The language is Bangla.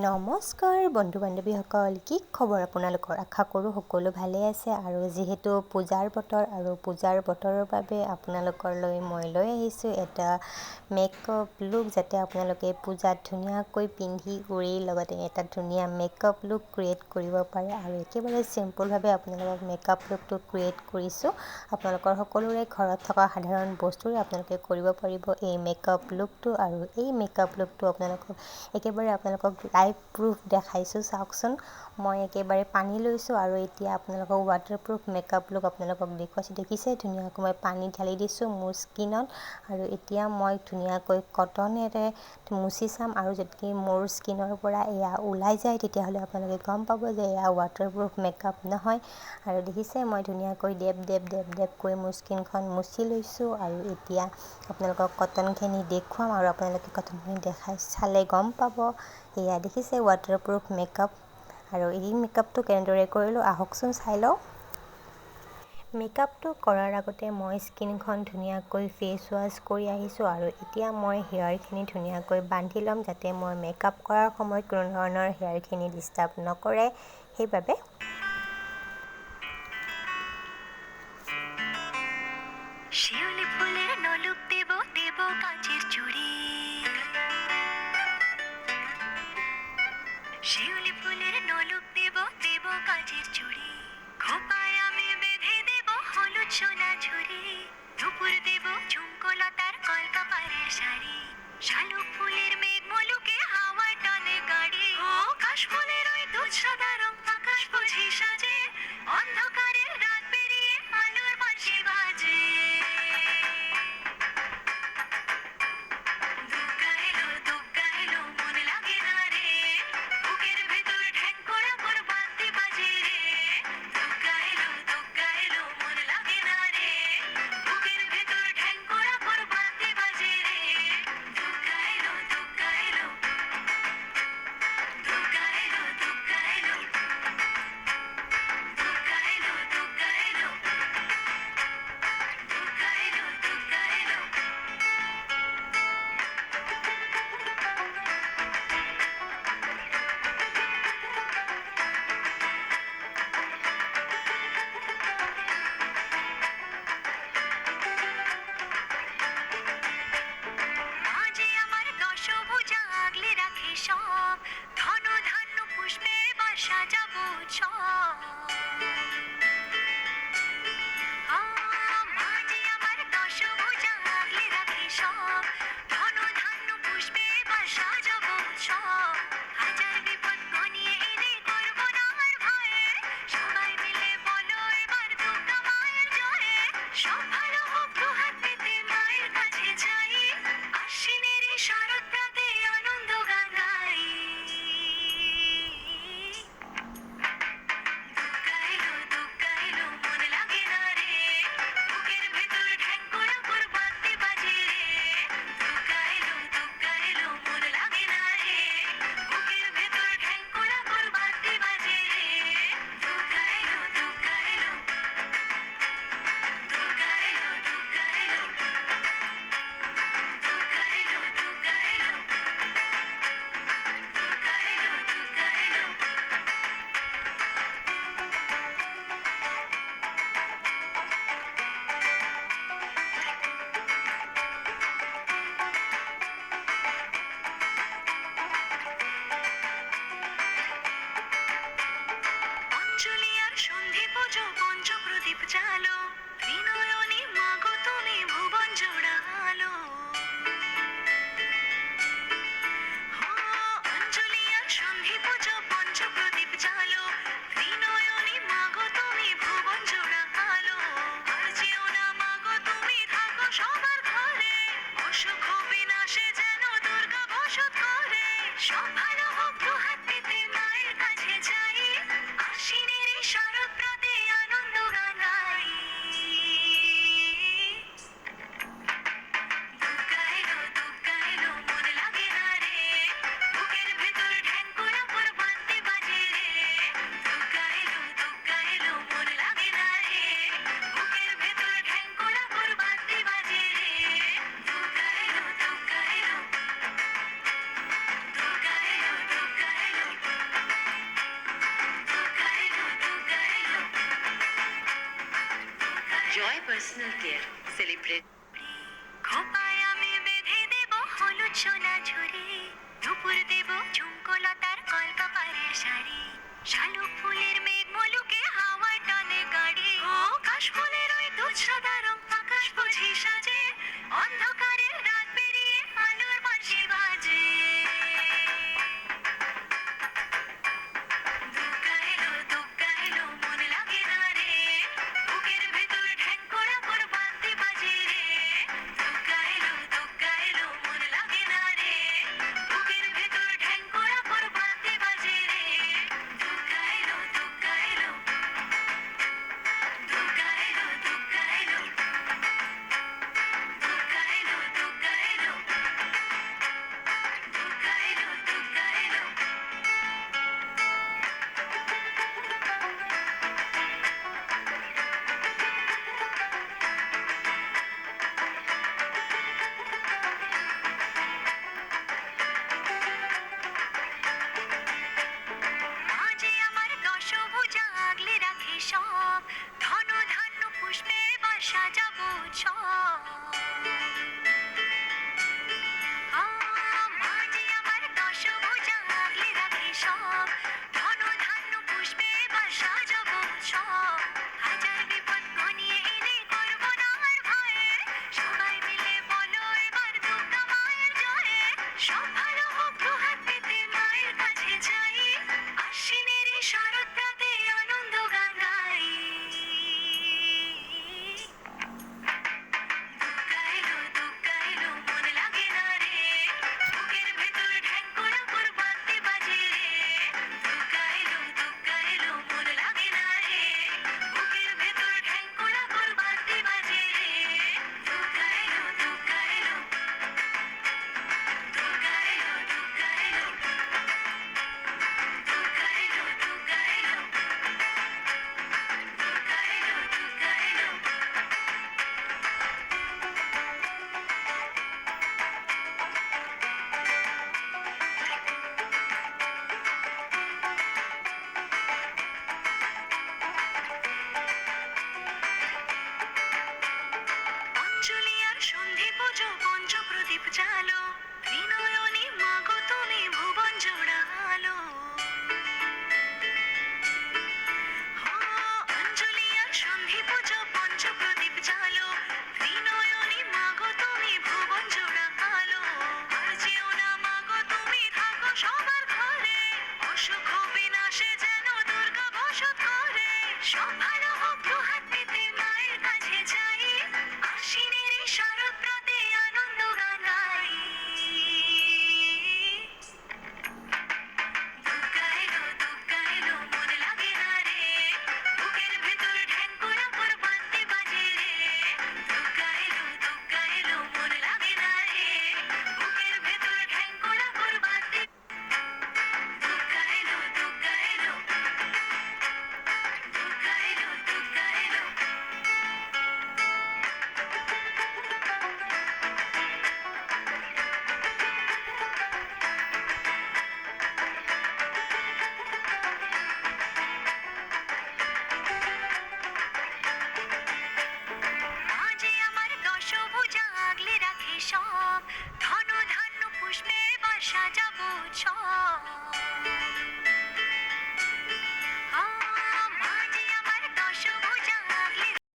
নমস্কাৰ বন্ধু বান্ধৱীসকল, কি খবৰ আপোনালোকৰ? আশা কৰোঁ সকলো ভালে আছে। আৰু যিহেতু পূজাৰ বতৰ আৰু পূজাৰ বতৰৰ বাবে আপোনালোকলৈ মই লৈ আহিছোঁ এটা মেকআপ লুক, যাতে আপোনালোকে পূজাত ধুনীয়াকৈ পিন্ধি উৰি লগতে এটা ধুনীয়া মেকআপ লুক ক্ৰিয়েট কৰিব পাৰে। আৰু একেবাৰে চিম্পলভাৱে আপোনালোকক মেকআপ লুকটো ক্ৰিয়েট কৰিছোঁ। আপোনালোকৰ সকলোৰে ঘৰত থকা সাধাৰণ বস্তুৰে আপোনালোকে কৰিব পাৰিব এই মেকআপ লুকটো। আৰু এই মেকআপ লুকটো আপোনালোকক লাইভ প্ৰুফ দেখাইছোঁ। চাওকচোন, মই একেবাৰে পানী লৈছোঁ আৰু এতিয়া আপোনালোকক ৱাটাৰপ্ৰুফ মেকআপ লুক আপোনালোকক দেখুৱাইছোঁ। দেখিছে ধুনীয়াকৈ মই পানী ঢালি দিছোঁ মোৰ স্কিনত। আৰু এতিয়া মই ধুনীয়াকৈ কটনেৰে মুচি চাম, আৰু যদি মোৰ স্কিনৰ পৰা এয়া ওলাই যায় তেতিয়াহ'লে আপোনালোকে গম পাব যে এয়া ৱাটাৰপ্ৰুফ মেকআপ নহয়। আৰু দেখিছে মই ধুনীয়াকৈ ডেপকৈ মোৰ স্কিনখন মুচি লৈছোঁ। আৰু এতিয়া আপোনালোকক কটনখিনি দেখুৱাম আৰু আপোনালোকে কটনখিনি চালে গম পাব। এয়া দেখিছে ৱাটাৰপ্ৰুফ মেকআপ। আৰু এই মেকআপটো কেনেদৰে কৰিলোঁ আহকচোন চাই লওঁ। মেকআপটো কৰাৰ আগতে মই স্কিনখন ধুনীয়াকৈ ফেচ ৱাছ কৰি আহিছোঁ। আৰু এতিয়া মই হেয়াৰখিনি ধুনীয়াকৈ বান্ধি ল'ম, যাতে মই মেকআপ কৰাৰ সময়ত কোনো ধৰণৰ হেয়াৰখিনি ডিষ্টাৰ্ব নকৰে। সেইবাবে শিউলি ফুলের নলুক দেব দেব কাঁচের চুড়ি, শিউলি ফুলের নলুক দেব দেব কাঁচের চুড়ি, খোপায় আমি বেঁধে দেব হলুদ সোনা ঝুড়ি, দুপুর দেব ঝুমকোলতার কলকাপাড়ের শাড়ি, শালুক ফুলের মেঘ মলুকে হাওয়া টানে গাড়ি, ও কাশফুলের ওই দুধ সাদা রং আকাশ বুঝি সাজে, অন্ধকারের রাত পেরিয়ে আলোর বাঁশি বাজে। দুগ্গা এলো মন লাগে না রে, বুকের ভেতর ঠ্যাং করা পর বাদ্যি বাজে রে। দুগ্গা এলো মন লাগে না রে, বুকের ভেতর ঠ্যাং করা পর বাদ্যি বাজে রে। দুগ্গা এলো দুগ্গা এলো দুগ্গা এলো দুগ্গা এলো দুগ্গা এলো দুগ্গা এলো দুগ্গা এলো দুগ্গা এলো। মাঝে আমার দশভুজা আগলে রাখে সব, ধন ধান্য পুষ্পে এবার সাজাবো সব। মাঝে আমার দশভুজা আগলে রাখে সব, ধন ধান্য পুষ্পে এবার সাজাবো সব। হাজার বিপদ ঘনিয়ে এলে করবো না আর ভয়ে, সবাই মিলে বলো এবার দুর্গা মায়ের জয়ে। সব ভালো হোক দুহাত পেতে মায়ের কাছে যাই, আশ্বিনের এই শরৎ প্রাতে আনন্দ গান গাই। দুগ্গা এলো মন লাগে না রে, বুকের ভেতর ঠ্যাং করা পর বাদ্যি বাজে রে। দুগ্গা এলো মন লাগে না রে, বুকের ভেতর ঠ্যাং করা পর বাদ্যি বাজে রে। দুগ্গা এলো দুগ্গা এলো দুগ্গা এলো দুগ্গা এলো দুগ্গা এলো দুগ্গা এলো দুগ্গা এলো দুগ্গা এলো। অঞ্জলি আর সন্ধি পুজো পঞ্চপ্রদীপ জালো, ত্রিনয়নী মাগো তুমি ভুবন জোড়ালো। অঞ্জলি আর সন্ধি পুজো পঞ্চপ্রদীপ জালো, ত্রিনয়নী মাগো তুমি ভুবন জোড়ালো। আর যেও না মাগো তুমি থাকো সবার ঘরে, অসুখ বিনাশে যেন দুর্গা বসত করে। সব ভালো হোক দুহাত পেতে মায়ের কাছে যাই, আশ্বিনের এই শরৎ প্রাতে আনন্দ গান গাই। দুগ্গা এলো মন লাগে না রে, বুকের ভেতর ঠ্যাং করা পর বাদ্যি বাজে রে। দুগ্গা এলো মন লাগে না রে, বুকের ভেতর ঠ্যাং করা পর বাদ্যি বাজে রে। দুগ্গা এলো দুগ্গা এলো দুগ্গা এলো দুগ্গা জয় পার্সোনাল কেয়ার সেলিব্রেট। খোপায় আমি বেঁধে দেব হলুদ সোনা ঝুরি, দুপুর দেব ঝুমকোলতার কলকাপাড়ের শাড়ি, শালুক ফুলের মেঘ মলুকে হাওয়ার টানে গাড়ি, ও কাশফুলের ওই দুধ সাদা রং আকাশ বুঝি সাজে, অন্ধকারের রাত পেরিয়ে আলোর বাঁশি বাজে। দুগ্গা এলো মন লাগে না রে, বুকের ভেতর ঢ্যাং করা মোর বাদ্যি বাজে রে। দুগ্গা এলো মন লাগে না রে, বুকের ভেতর ঢ্যাং করা মোর বাদ্যি বাজে রে। দুগ্গা এলো দুগ্গা এলো দুগ্গা এলো দুগ্গা এলো দুগ্গা এলো দুগ্গা এলো দুগ্গা এলো দুগ্গা এলো। মাঝে আমার দশভুজা আগলে রাখে সব, ধন ধান্য পুষ্পে এবার সাজাবো সব। মাঝে আমার দশভুজা আগলে রাখে সব, ধন ধান্য পুষ্পে এবার সাজাবো সব। হাজার বিপদ ঘনিয়ে এলে করবো না আর ভয়ে, সবাই মিলে বলো এবার দুর্গা মায়ের জয়ে। সব ভালো হোক দুহাত পেতে মায়ের কাছে যাই, আশ্বিনের এই শরৎ রাতে আনন্দ গান গাই। দুগ্গা এলো মন লাগে না রে, বুকের ভেতর ঢ্যাং করা মোর বাদ্যি বাজে রে। দুগ্গা এলো মন লাগে না রে, বুকের ভেতর ঢ্যাং করা মোর বাদ্যি বাজে রে। দুগ্গা এলো দুগ্গা এলো দুগ্গা এলো দুগ্গা এলো দুগ্গা এলো দুগ্গা এলো দুগ্গা এলো দুগ্গা এলো। অঞ্জলি আর সন্ধি পুজো পঞ্চপ্রদীপ জালো, ত্রিনয়নী মাগো তুমি ভুবন জোড়ালো। অঞ্জলি আর সন্ধি পুজো পঞ্চপ্রদীপ জালো, ত্রিনয়নী মাগো তুমি ভুবন জোড়ালো। আর যেও না মাগো তুমি থাকো সবার ঘরে, অসুখ বিনাশে যেন